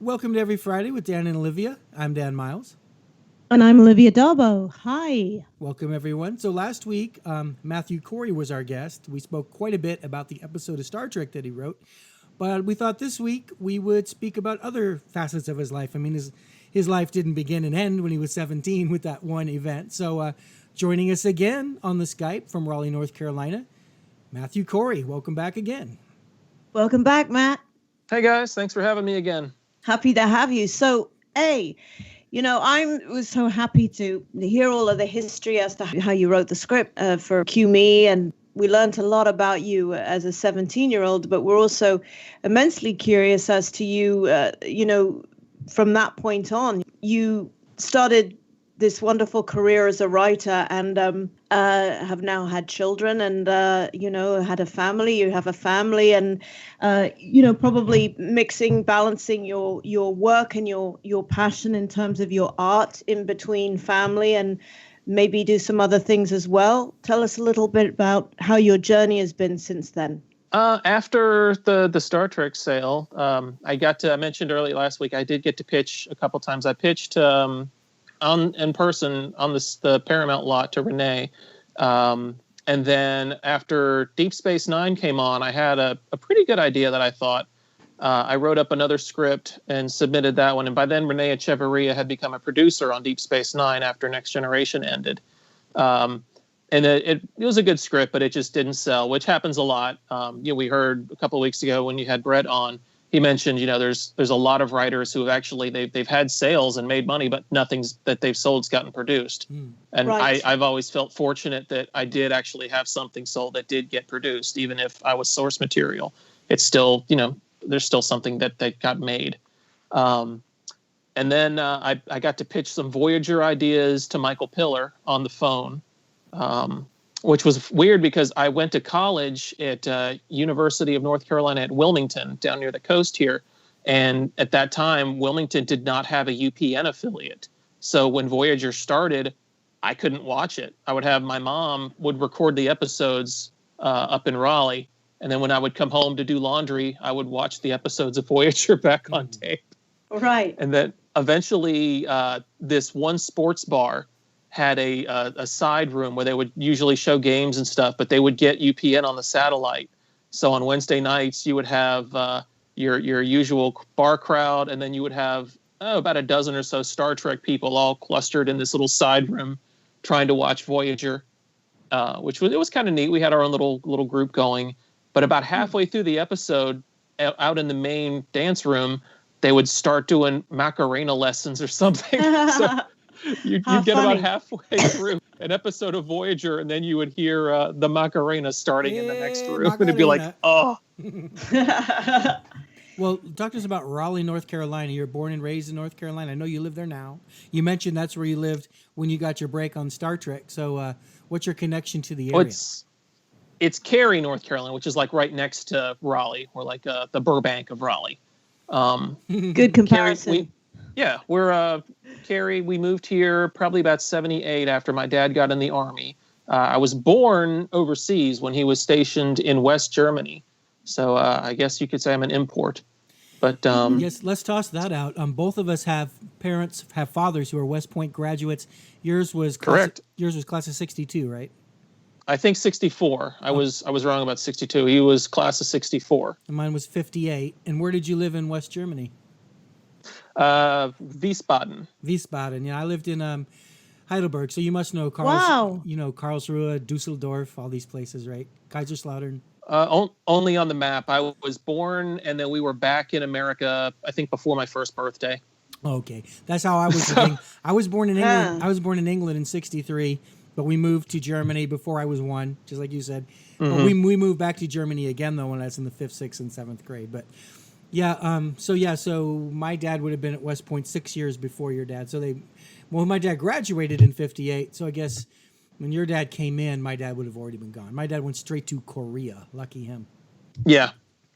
Welcome to Every Friday with Dan and Olivia. I'm Dan Miles. And I'm Olivia Dalbo. Hi. Welcome, everyone. So last week, Matthew Corey was our guest. We spoke quite a bit about the episode of Star Trek that he wrote, but we thought this week we would speak about other facets of his life. I mean, his life didn't begin and end when he was 17 with that one event. So joining us again on the Skype from Raleigh, North Carolina, Matthew Corey. Welcome back again. Welcome back, Matt. Hey, guys. Thanks for having me again. Happy to have you. So, I was so happy to hear all of the history as to how you wrote the script for Cue Me, and we learned a lot about you as a 17-year-old, but we're also immensely curious as to you, from that point on. You started this wonderful career as a writer and have now had children and, had a family. You have a family and, probably balancing your work and your passion in terms of your art in between family and maybe do some other things as well. Tell us a little bit about how your journey has been since then. After the Star Trek sale, I mentioned earlier last week, I did get to pitch a couple times. I pitched in person on the Paramount lot to Renee. And then after Deep Space Nine came on, I had a pretty good idea that I thought. I wrote up another script and submitted that one. And by then, Renee Echevarria had become a producer on Deep Space Nine after Next Generation ended. And it was a good script, but it just didn't sell, which happens a lot. We heard a couple of weeks ago when you had Brett on, he mentioned, there's a lot of writers who have actually they've had sales and made money, but nothing's that they've sold's gotten produced. And right. I've always felt fortunate that I did actually have something sold that did get produced, even if I was source material. It's still, there's still something that got made. And then I got to pitch some Voyager ideas to Michael Piller on the phone. Which was weird because I went to college at University of North Carolina at Wilmington, down near the coast here. And at that time, Wilmington did not have a UPN affiliate. So when Voyager started, I couldn't watch it. I would have my mom would record the episodes up in Raleigh. And then when I would come home to do laundry, I would watch the episodes of Voyager back on tape. Right. And then eventually this one sports bar had a side room where they would usually show games and stuff, but they would get UPN on the satellite. So on Wednesday nights, you would have your usual bar crowd, and then you would have about a dozen or so Star Trek people all clustered in this little side room trying to watch Voyager, which was kind of neat. We had our own little group going, but about halfway through the episode, out in the main dance room, they would start doing Macarena lessons or something. So You'd get about halfway through an episode of Voyager, and then you would hear the Macarena starting in the next room. Macarena. And it'd be like, oh. Well, talk to us about Raleigh, North Carolina. You're born and raised in North Carolina. I know you live there now. You mentioned that's where you lived when you got your break on Star Trek. So what's your connection to the area? It's Cary, North Carolina, which is like right next to Raleigh, or like the Burbank of Raleigh. Good comparison. We're Cary. We moved here probably about 1978 after my dad got in the Army. I was born overseas when he was stationed in West Germany. So I guess you could say I'm an import. But yes, let's toss that out. Both of us have fathers who are West Point graduates. Yours was correct. Yours was class of 62, right? I think 64. I was wrong about 62. He was class of 64. And mine was 58. And where did you live in West Germany? Wiesbaden. Yeah, I lived in Heidelberg, so you must know Karlsruhe, Dusseldorf, all these places, right? Kaiserslautern. Only on the map. I was born, and then we were back in America, I think, before my first birthday. Okay, that's how I was. I was born in England. I was born in England in '63, but we moved to Germany before I was one, just like you said. Mm-hmm. But we moved back to Germany again though when I was in the 5th, 6th, and 7th grade. But so my dad would have been at West Point 6 years before your dad. So my dad graduated in '58. So I guess when your dad came in, my dad would have already been gone. My dad went straight to Korea. Lucky him. Yeah,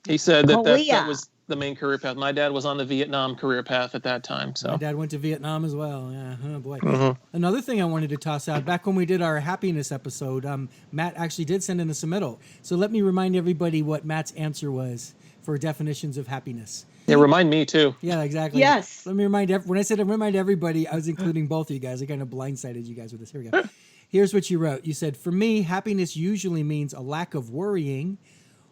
he said that was the main career path. My dad was on the Vietnam career path at that time. So my dad went to Vietnam as well. Yeah, oh boy. Mm-hmm. Another thing I wanted to toss out, back when we did our happiness episode, Matt actually did send in a submittal. So let me remind everybody what Matt's answer was for definitions of happiness. Yeah, remind me too. Yeah, exactly. Yes. Let me remind when I said remind everybody, I was including both of you guys. I kind of blindsided you guys with this. Here we go. Here's what you wrote. You said, "For me, happiness usually means a lack of worrying,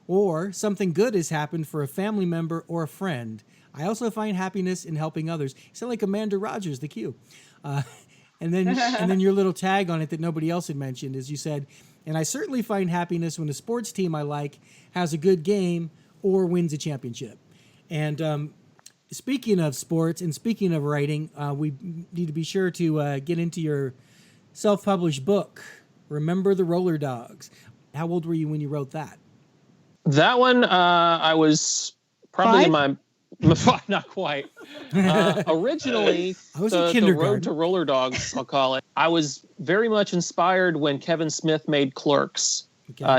or something good has happened for a family member or a friend. I also find happiness in helping others." You sound like Amanda Rogers, the Q. And then your little tag on it that nobody else had mentioned is you said, "And I certainly find happiness when a sports team I like has a good game or wins a championship." And speaking of sports and speaking of writing, we need to be sure to get into your self-published book, Remember the Roller Dogs. How old were you when you wrote that? That one, I was probably 5? in my not quite. Originally, I was in the kindergarten. Road to Roller Dogs, I'll call it. I was very much inspired when Kevin Smith made Clerks,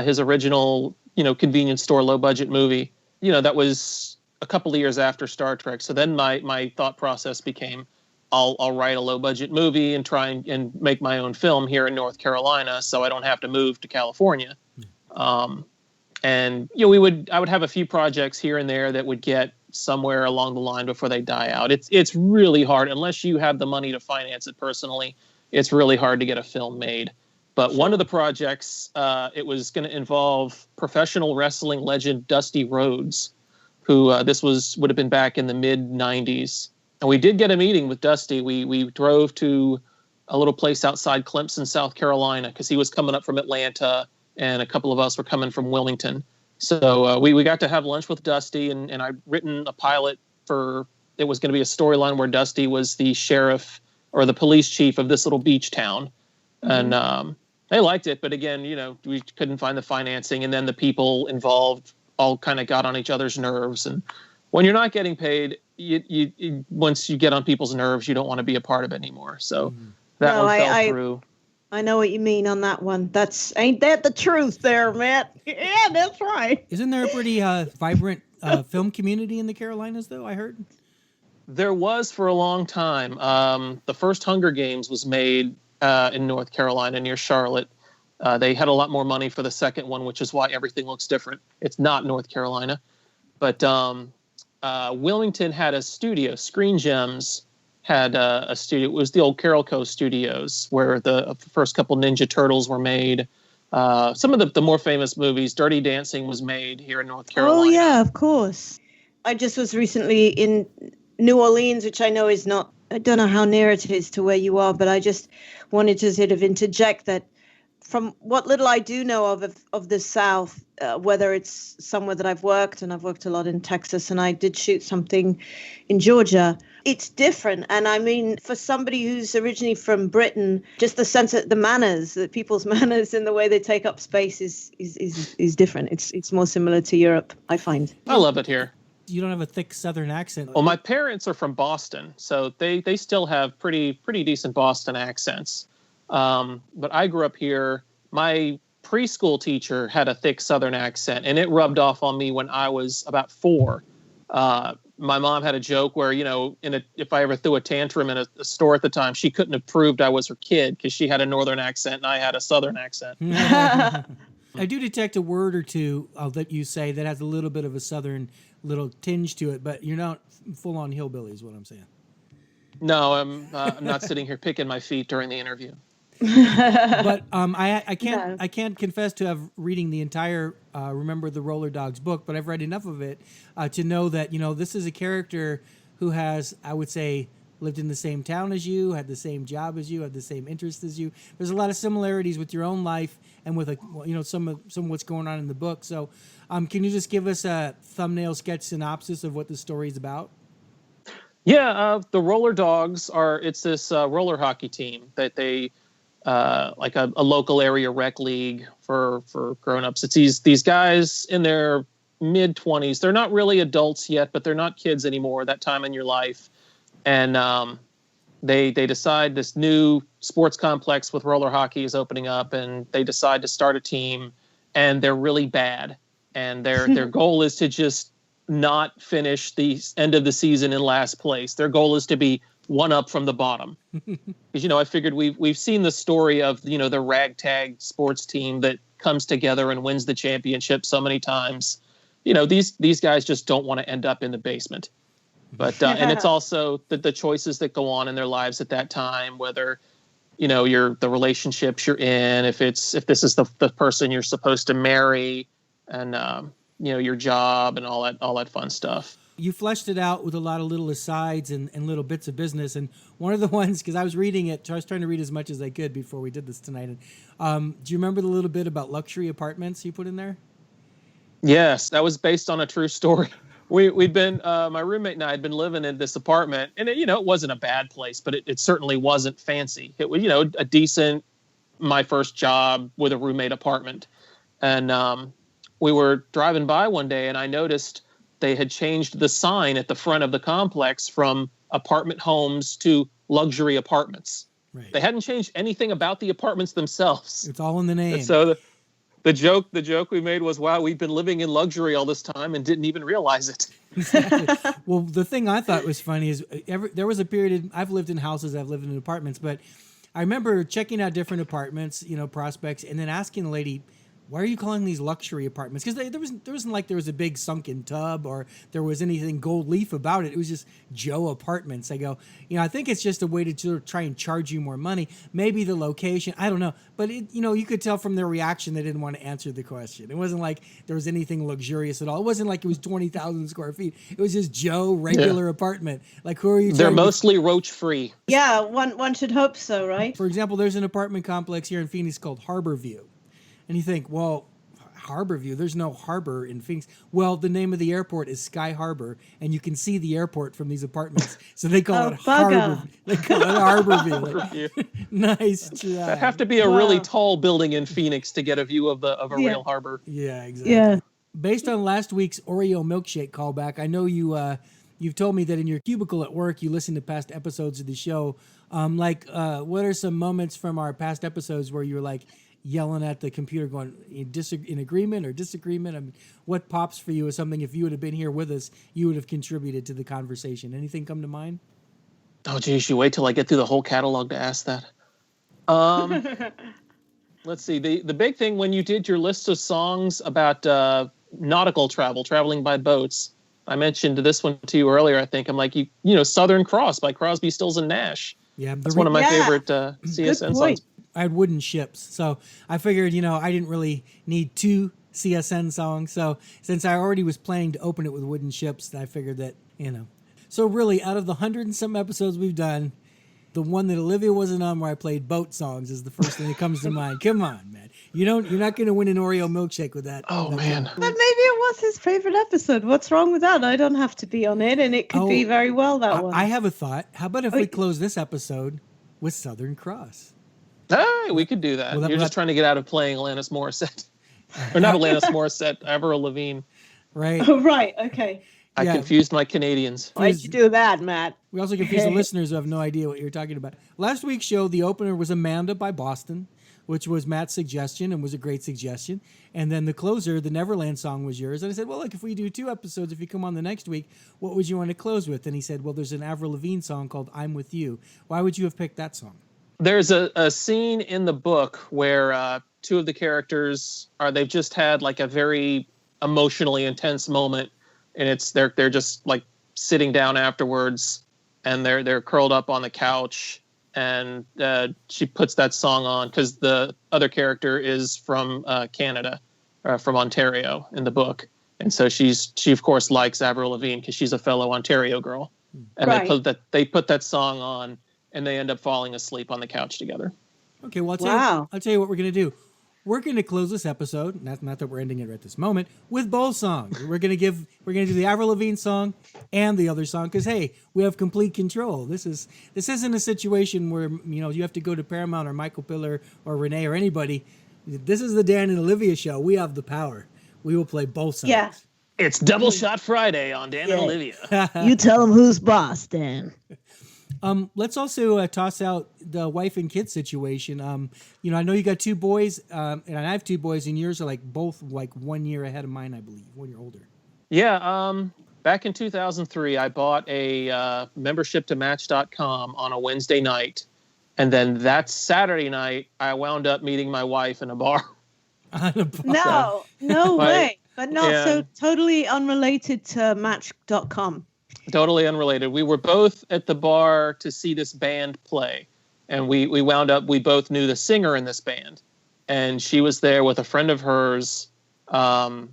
his original, convenience store, low budget movie. That was a couple of years after Star Trek. So then my thought process became, I'll write a low budget movie and try and make my own film here in North Carolina, so I don't have to move to California. And I would have a few projects here and there that would get somewhere along the line before they die out. It's really hard unless you have the money to finance it personally. It's really hard to get a film made. But one of the projects, it was going to involve professional wrestling legend Dusty Rhodes, who would have been back in the mid 90s. And we did get a meeting with Dusty. We drove to a little place outside Clemson, South Carolina, because he was coming up from Atlanta, and a couple of us were coming from Wilmington. So we got to have lunch with Dusty, and I'd written a pilot it was going to be a storyline where Dusty was the sheriff or the police chief of this little beach town. Mm-hmm. And they liked it, but again, we couldn't find the financing, and then the people involved all kind of got on each other's nerves. And when you're not getting paid, you once you get on people's nerves, you don't want to be a part of it anymore. So that one fell through. I know what you mean on that one. Ain't that the truth there, Matt? Yeah, that's right. Isn't there a pretty vibrant film community in the Carolinas, though, I heard? There was for a long time. The first Hunger Games was made in North Carolina near Charlotte. They had a lot more money for the second one, which is why everything looks different. It's not North Carolina. But Wilmington had a studio. Screen Gems had a studio. It was the old Carol Co. Studios where the first couple Ninja Turtles were made. Some of the more famous movies, Dirty Dancing was made here in North Carolina. Oh, yeah, of course. I just was recently in New Orleans, which I know is not, I don't know how near it is to where you are, but I just wanted to sort of interject that from what little I do know of the South, whether it's somewhere that I've worked, and I've worked a lot in Texas, and I did shoot something in Georgia, it's different. And I mean, for somebody who's originally from Britain, just the sense that the manners, that people's manners and the way they take up space is different. It's more similar to Europe, I find. I love it here. You don't have a thick Southern accent. Well, my parents are from Boston, so they still have pretty decent Boston accents. But I grew up here. My preschool teacher had a thick Southern accent, and it rubbed off on me when I was about 4. My mom had a joke where, if I ever threw a tantrum in a store at the time, she couldn't have proved I was her kid because she had a Northern accent and I had a Southern accent. I do detect a word or two that you say that has a little bit of a Southern little tinge to it, but you're not full-on hillbilly is what I'm saying. No, I'm not sitting here picking my feet during the interview. But I can't confess to have reading the entire Remember the Roller Dogs book, but I've read enough of it to know that this is a character who has, I would say, lived in the same town as you, had the same job as you, had the same interests as you. There's a lot of similarities with your own life and with some of what's going on in the book. So, can you just give us a thumbnail sketch synopsis of what the story is about? Yeah, the Roller Dogs it's this roller hockey team that they like a local area rec league for grown-ups. It's these guys in their mid-20s. They're not really adults yet, but they're not kids anymore, that time in your life. And they decide this new sports complex with roller hockey is opening up, and they decide to start a team, and they're really bad. And their goal is to just not finish the end of the season in last place. Their goal is to be one up from the bottom. Because, I figured we've seen the story of, the ragtag sports team that comes together and wins the championship so many times. These guys just don't want to end up in the basement. But and it's also the choices that go on in their lives at that time, whether the relationships you're in, if this is the person you're supposed to marry, and your job and all that fun stuff. You fleshed it out with a lot of little asides and little bits of business. And one of the ones, because I was reading it, I was trying to read as much as I could before we did this tonight. And do you remember the little bit about luxury apartments you put in there? Yes, that was based on a true story. We'd been, my roommate and I had been living in this apartment, and it wasn't a bad place, but it certainly wasn't fancy. It was, a decent, my first job with a roommate apartment. And we were driving by one day, and I noticed they had changed the sign at the front of the complex from apartment homes to luxury apartments. Right. They hadn't changed anything about the apartments themselves. It's all in the name. And so the joke we made was, wow, we've been living in luxury all this time and didn't even realize it. Exactly. Well, the thing I thought was funny is there was a period, I've lived in houses, I've lived in apartments, but I remember checking out different apartments, prospects, and then asking the lady, why are you calling these luxury apartments? Because there wasn't like there was a big sunken tub or there was anything gold leaf about it. It was just Joe Apartments. I go, I think it's just a way to try and charge you more money. Maybe the location, I don't know. But you could tell from their reaction they didn't want to answer the question. It wasn't like there was anything luxurious at all. It wasn't like it was 20,000 square feet. It was just Joe regular apartment. Like, who are you? They're mostly roach free. Yeah, one should hope so, right? For example, there's an apartment complex here in Phoenix called Harborview. And you think, well, Harborview, there's no harbor in Phoenix. Well, the name of the airport is Sky Harbor, and you can see the airport from these apartments. So they call it Harbor. They call it Harborview. Nice try. That'd have to be a really tall building in Phoenix to get a view of a real harbor. Yeah, exactly. Yeah. Based on last week's Oreo milkshake callback, I know you've told me that in your cubicle at work you listen to past episodes of the show. What are some moments from our past episodes where you were like yelling at the computer going in agreement or disagreement? I mean, what pops for you as something, if you would have been here with us, you would have contributed to the conversation? Anything come to mind? Oh, geez, you wait till I get through the whole catalog to ask that. Let's see. The big thing when you did your list of songs about nautical traveling by boats, I mentioned this one to you earlier, I think. I'm like, Southern Cross by Crosby, Stills, and Nash. Yeah, that's one of my favorite CSN songs. I had wooden ships, so I figured, I didn't really need two CSN songs. So since I already was planning to open it with wooden ships, I figured that, So really, out of the 100 and some episodes we've done, the one that Olivia wasn't on where I played boat songs is the first thing that comes to mind. Come on, man. You're not going to win an Oreo milkshake with that. Oh, man. But maybe it was his favorite episode. What's wrong with that? I don't have to be on it, and it could be very well that one. I have a thought. How about if we close this episode with Southern Cross? Hey, we could do that. You're just trying to get out of playing Alanis Morissette. Or not Alanis Morissette, Avril Lavigne. Right. Oh, right. Okay. I confused my Canadians. Why'd you do that, Matt? We also confused the listeners who have no idea what you're talking about. Last week's show, the opener was Amanda by Boston, which was Matt's suggestion and was a great suggestion. And then the closer, the Neverland song, was yours. And I said, well, look, if we do 2 episodes, if you come on the next week, what would you want to close with? And he said, well, there's an Avril Lavigne song called I'm With You. Why would you have picked that song? There's a scene in the book where 2 of the characters they've just had like a very emotionally intense moment, and they're just like sitting down afterwards, and they're curled up on the couch, and she puts that song on because the other character is from Canada, from Ontario in the book, and so she of course likes Avril Lavigne because she's a fellow Ontario girl, and they put that song on. And they end up falling asleep on the couch together. Okay, well, I'll tell you what we're going to do. We're going to close this episode, not that we're ending it right this moment, with both songs. We're going to do the Avril Lavigne song and the other song because, hey, we have complete control. This isn't a situation where you have to go to Paramount or Michael Piller or Renee or anybody. This is the Dan and Olivia show. We have the power. We will play both songs. Yeah. It's Double Shot Friday on Dan and Olivia. You tell them who's boss, Dan. Let's also toss out the wife and kid situation. I know you got 2 boys, and I have 2 boys, and yours are both 1 year ahead of mine, I believe, 1 year older. Yeah. Back in 2003, I bought a membership to Match.com on a Wednesday night, and then that Saturday night, I wound up meeting my wife in a bar. No way, but not so totally unrelated to Match.com. Totally unrelated. We were both at the bar to see this band play. And we wound up, we both knew the singer in this band. And she was there with a friend of hers. And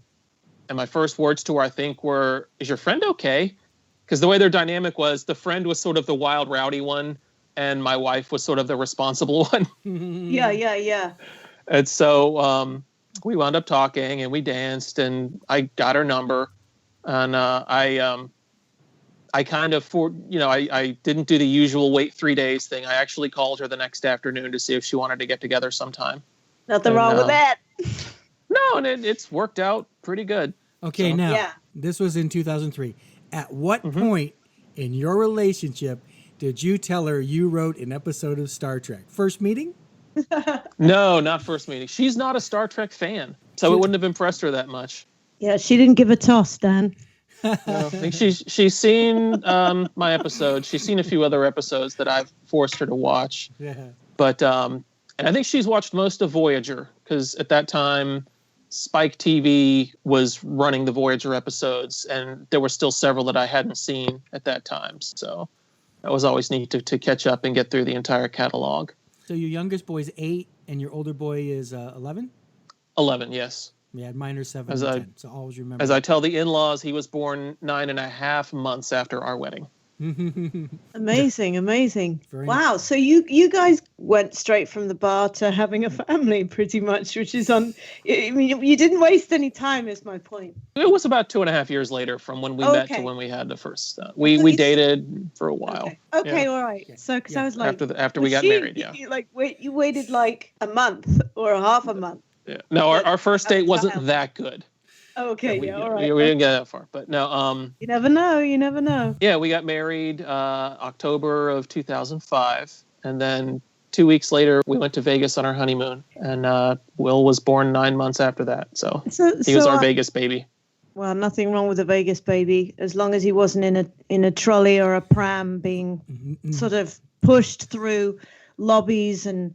my first words to her, I think, were, "Is your friend okay?" Because the way their dynamic was, the friend was sort of the wild, rowdy one. And my wife was sort of the responsible one. Yeah. And so we wound up talking and we danced and I got her number. And I kind of, I didn't do the usual wait 3 days thing. I actually called her the next afternoon to see if she wanted to get together sometime. Nothing wrong with that. No, and it's worked out pretty good. Okay, So, now, this was in 2003. At what point in your relationship did you tell her you wrote an episode of Star Trek? First meeting? No, not first meeting. She's not a Star Trek fan, so it wouldn't have impressed her that much. Yeah, she didn't give a toss, Dan. No, I think she's seen my episodes. She's seen a few other episodes that I've forced her to watch. Yeah. But and I think she's watched most of Voyager because at that time Spike TV was running the Voyager episodes, and there were still several that I hadn't seen at that time. So that was always neat to catch up and get through the entire catalog. So your youngest boy is 8 and your older boy is 11? 11, yes. Yeah, mine are 7 As and I- 10. So always remember. As I tell the in-laws, he was born 9.5 months after our wedding. Amazing. Very Wow. So you guys went straight from the bar to having a family pretty much, which is I mean, you didn't waste any time is my point. It was about 2.5 years later from when we met to Okay. when we had the first. We dated for a while. Okay. Yeah. All right. So, because I was like, After we got married, yeah. You waited like a month or half a month. Yeah. No, our first date wasn't that good. Okay. we, All right. we didn't get that far, but no. You never know. Yeah, we got married October of 2005, and then 2 weeks later we went to Vegas on our honeymoon, and Will was born 9 months after that. So he was our Vegas baby. Well, nothing wrong with a Vegas baby, as long as he wasn't in a trolley or a pram being sort of pushed through lobbies and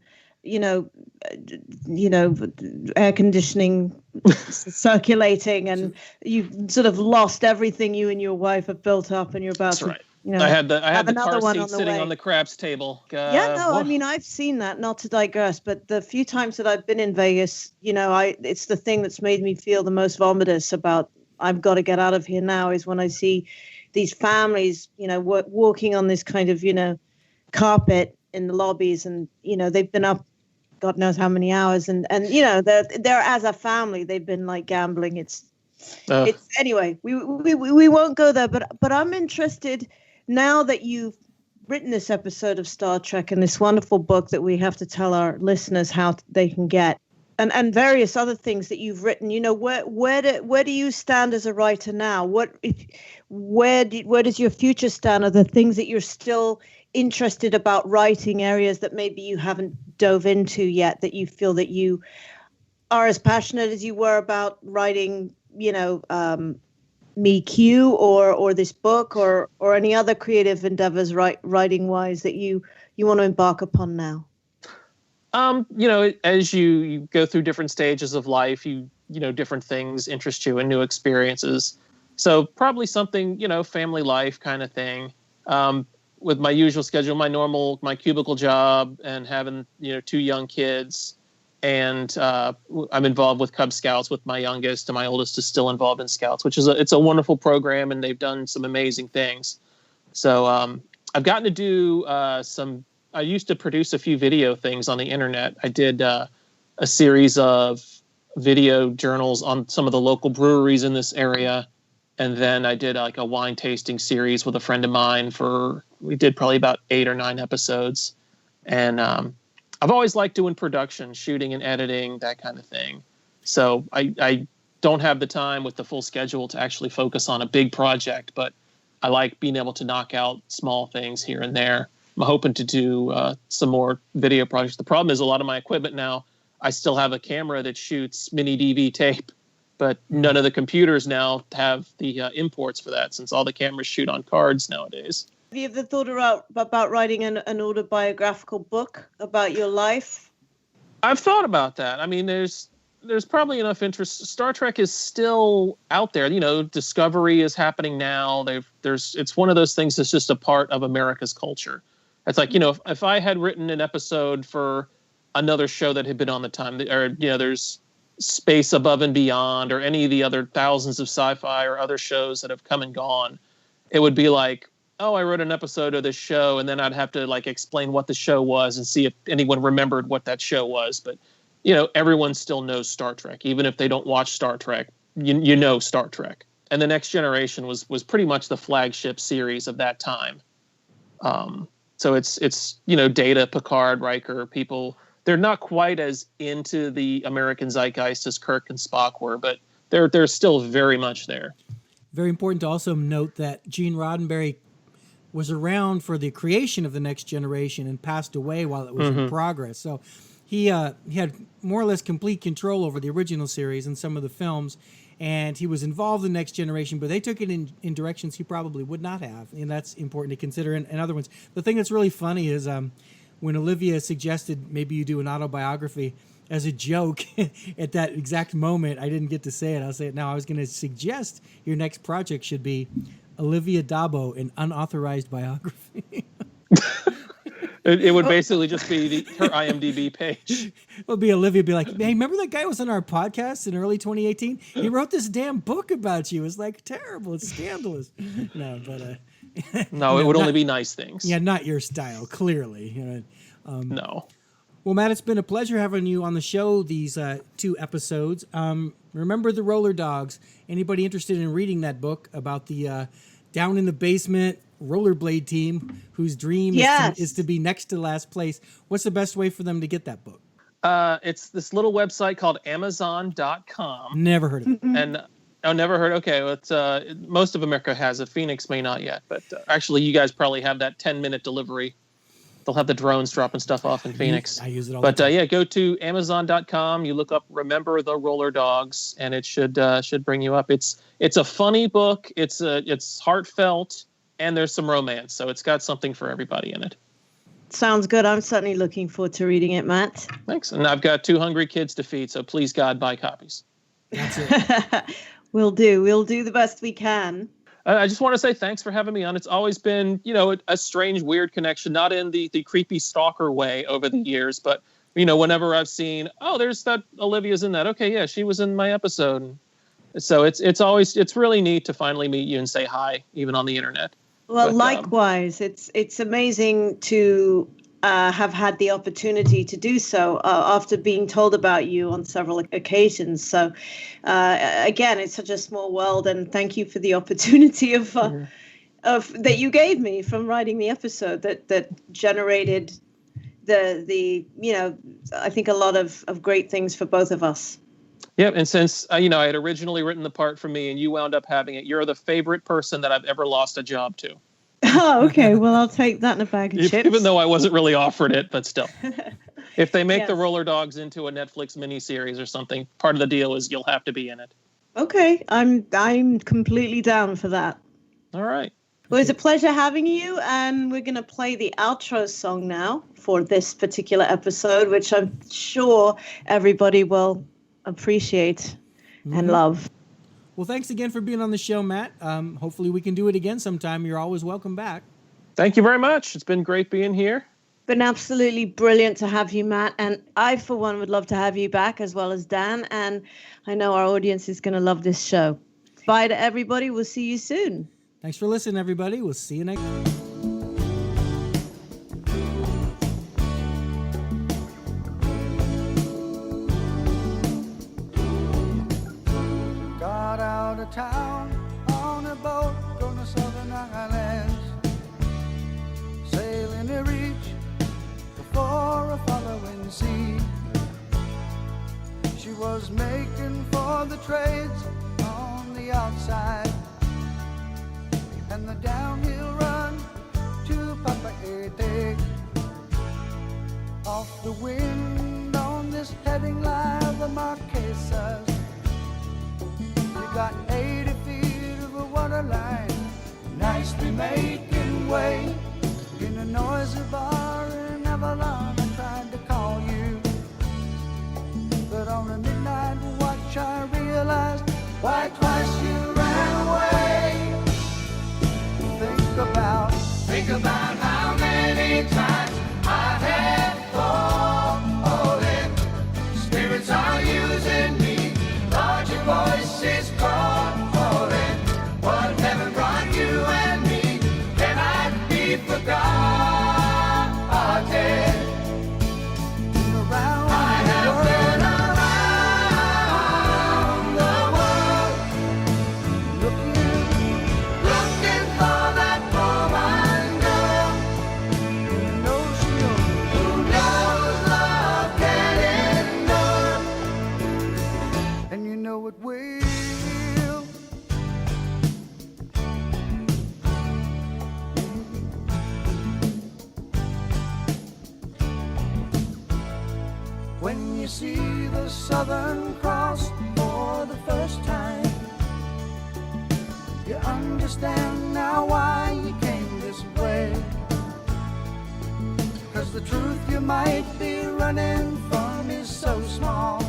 air conditioning circulating, and you've sort of lost everything you and your wife have built up, and you're about That's to, right. I had the another car one seat on the sitting way. on the craps table. I mean, I've seen that, not to digress, but the few times that I've been in Vegas, it's the thing that's made me feel the most vomitous about I've got to get out of here now, is when I see these families, walking on this kind of, carpet in the lobbies, and, they've been up God knows how many hours, and they're as a family, they've been like gambling. It's anyway, we won't go there, but I'm interested now that you've written this episode of Star Trek and this wonderful book that we have to tell our listeners how they can get, and various other things that you've written. Where do you stand as a writer now? Where does your future stand? Are the things that you're still interested about writing, areas that maybe you haven't dove into yet, that you feel that you are as passionate as you were about writing, Me Q or this book or any other creative endeavors writing wise that you want to embark upon now? As you go through different stages of life, different things interest you and new experiences. So probably something, family life kind of thing. With my usual schedule, my cubicle job, and having 2 young kids, and I'm involved with Cub Scouts with my youngest, and my oldest is still involved in Scouts, which is it's a wonderful program, and they've done some amazing things. So I've gotten to do I used to produce a few video things on the internet. I did a series of video journals on some of the local breweries in this area. And then I did like a wine tasting series with a friend of mine we did probably about 8 or 9 episodes. And I've always liked doing production, shooting and editing, that kind of thing. So I don't have the time with the full schedule to actually focus on a big project, but I like being able to knock out small things here and there. I'm hoping to do some more video projects. The problem is a lot of my equipment now, I still have a camera that shoots mini DV tape, but none of the computers now have the imports for that, since all the cameras shoot on cards nowadays. Have you ever thought about writing an autobiographical book about your life? I've thought about that. I mean, there's there's probably enough interest. Star Trek is still out there. You know, Discovery is happening now. It's one of those things that's just a part of America's culture. It's like, you know, if I had written an episode for another show that had been on the time, or, you know, there's Space Above and Beyond or any of the other thousands of sci-fi or other shows that have come and gone, it would be like, oh, I wrote an episode of this show, and then I'd have to like explain what the show was and see if anyone remembered what that show was. But, you know, everyone still knows Star Trek, even if they don't watch Star Trek. You know Star Trek. And The Next Generation was pretty much the flagship series of that time. So it's you know, Data, Picard, Riker, people. They're not quite as into the American zeitgeist as Kirk and Spock were, but they're still very much there. Very important to also note that Gene Roddenberry was around for the creation of The Next Generation and passed away while it was in progress. So he had more or less complete control over the original series and some of the films, and he was involved in Next Generation, but they took it in directions he probably would not have, and that's important to consider. And other ones. The thing that's really funny is when Olivia suggested maybe you do an autobiography, as a joke, at that exact moment, I didn't get to say it. I'll say it now. I was going to suggest your next project should be Olivia Dabo, an unauthorized biography. It would basically just be her IMDb page. It would be Olivia be like, hey, remember that guy who was on our podcast in early 2018? He wrote this damn book about you. It's like terrible. It's scandalous. No, but... no, it would only be nice things. Yeah, not your style, clearly. No. Well, Matt, it's been a pleasure having you on the show these 2 episodes. Remember the Roller Dogs. Anybody interested in reading that book about the down in the basement rollerblade team whose dream is to be next to last place? What's the best way for them to get that book? It's this little website called Amazon.com. Never heard of it. And never heard. Okay, well, it's most of America has it. Phoenix may not yet, but actually, you guys probably have that 10-minute delivery. They'll have the drones dropping stuff off in Phoenix. I use it all the time. Yeah, go to Amazon.com. You look up "Remember the Roller Dogs," and it should bring you up. It's a funny book. It's heartfelt, and there's some romance. So it's got something for everybody in it. Sounds good. I'm certainly looking forward to reading it, Matt. Thanks. And I've got 2 hungry kids to feed, so please, God, buy copies. That's it. We'll do the best we can. I just want to say thanks for having me on. It's always been, you know, a strange, weird connection, not in the creepy stalker way over the years, but, you know, whenever I've seen, oh, there's that Olivia's in that. Okay, yeah, she was in my episode. And so it's really neat to finally meet you and say hi, even on the internet. Well, likewise, it's amazing to have had the opportunity to do so after being told about you on several occasions. So, again, it's such a small world, and thank you for the opportunity of that you gave me from writing the episode that generated the you know, I think a lot of great things for both of us. Yeah, and since you know, I had originally written the part for me, and you wound up having it, you're the favorite person that I've ever lost a job to. Oh, okay. Well, I'll take that in a bag of chips. Even though I wasn't really offered it, but still. If they make the Roller Dogs into a Netflix miniseries or something, part of the deal is you'll have to be in it. Okay, I'm completely down for that. All right. Well, it's a pleasure having you, and we're going to play the outro song now for this particular episode, which I'm sure everybody will appreciate and love. Well, thanks again for being on the show, Matt. Hopefully we can do it again sometime. You're always welcome back. Thank you very much. It's been great being here. Been absolutely brilliant to have you, Matt. And I, for one, would love to have you back, as well as Dan. And I know our audience is going to love this show. Bye to everybody. We'll see you soon. Thanks for listening, everybody. We'll see you next time. Town on a boat on the southern islands, sailing to reach before a following sea. She was making for the trades on the outside, and the downhill run to Papa Ete. Off the wind on this heading line, the Marquesas. Got 80 feet of a water line, nicely making way. In a noisy bar in Avalon, I tried to call you, but on a midnight Why twice you ran away? Think about how many times I have fallen. Spirits are using me, Lord, your voice is calling. What heaven brought you and me cannot be forgotten. I have been around the world, looking for that woman girl who knows love can endure, and you know it will. When you see the Southern Cross for the first time, you understand now why you came this way. 'Cause the truth you might be running from is so small,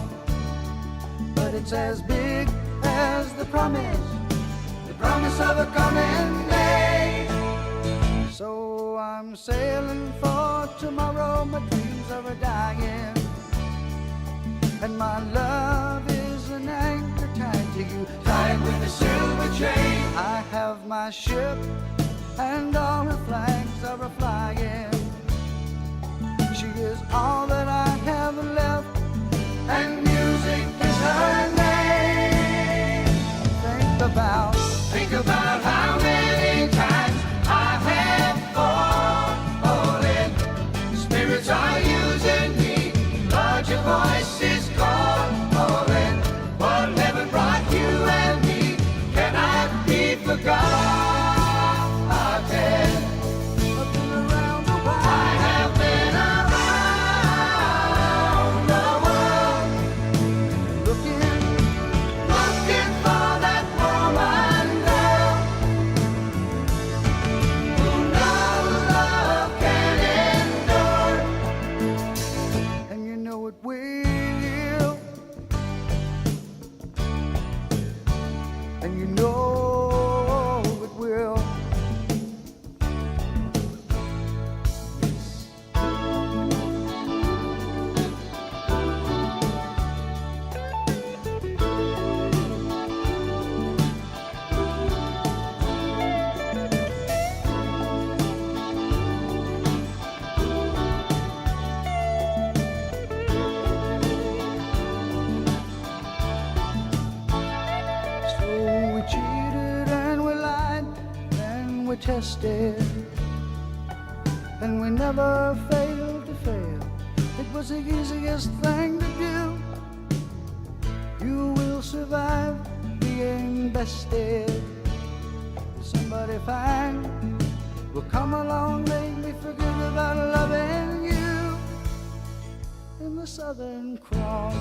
but it's as big as the promise of a coming day. So I'm sailing for tomorrow, my dreams are a-dying, and my love is an anchor tied to you, tied with a silver chain. I have my ship, and all her flags are a-flying. She is all that I have left, and music is her name. Think about how many times I have fallen. Spirits are using me, Lord, your voice is calling. What heaven brought you and me cannot be forgotten. I have been around the world, looking for that woman girl who knows love can endure, and you know it will, and you know it will. So we cheated and we lied and we tested, and we never failed to fail. It was the easiest thing to do. You will survive being bested. Somebody fine will come along, make me forget about loving you in the Southern Cross.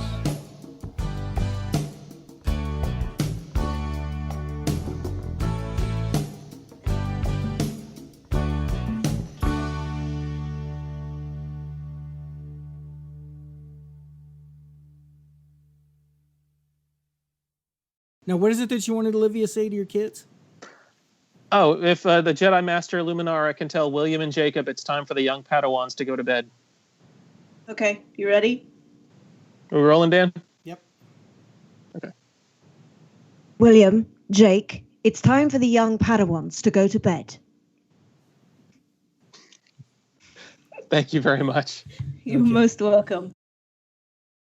Now, what is it that you wanted Olivia to say to your kids? Oh, if the Jedi Master Luminara can tell William and Jacob it's time for the young Padawans to go to bed. Okay, you ready? Are we rolling, Dan? Yep. Okay. William, Jake, it's time for the young Padawans to go to bed. Thank you very much. You're Okay. most welcome.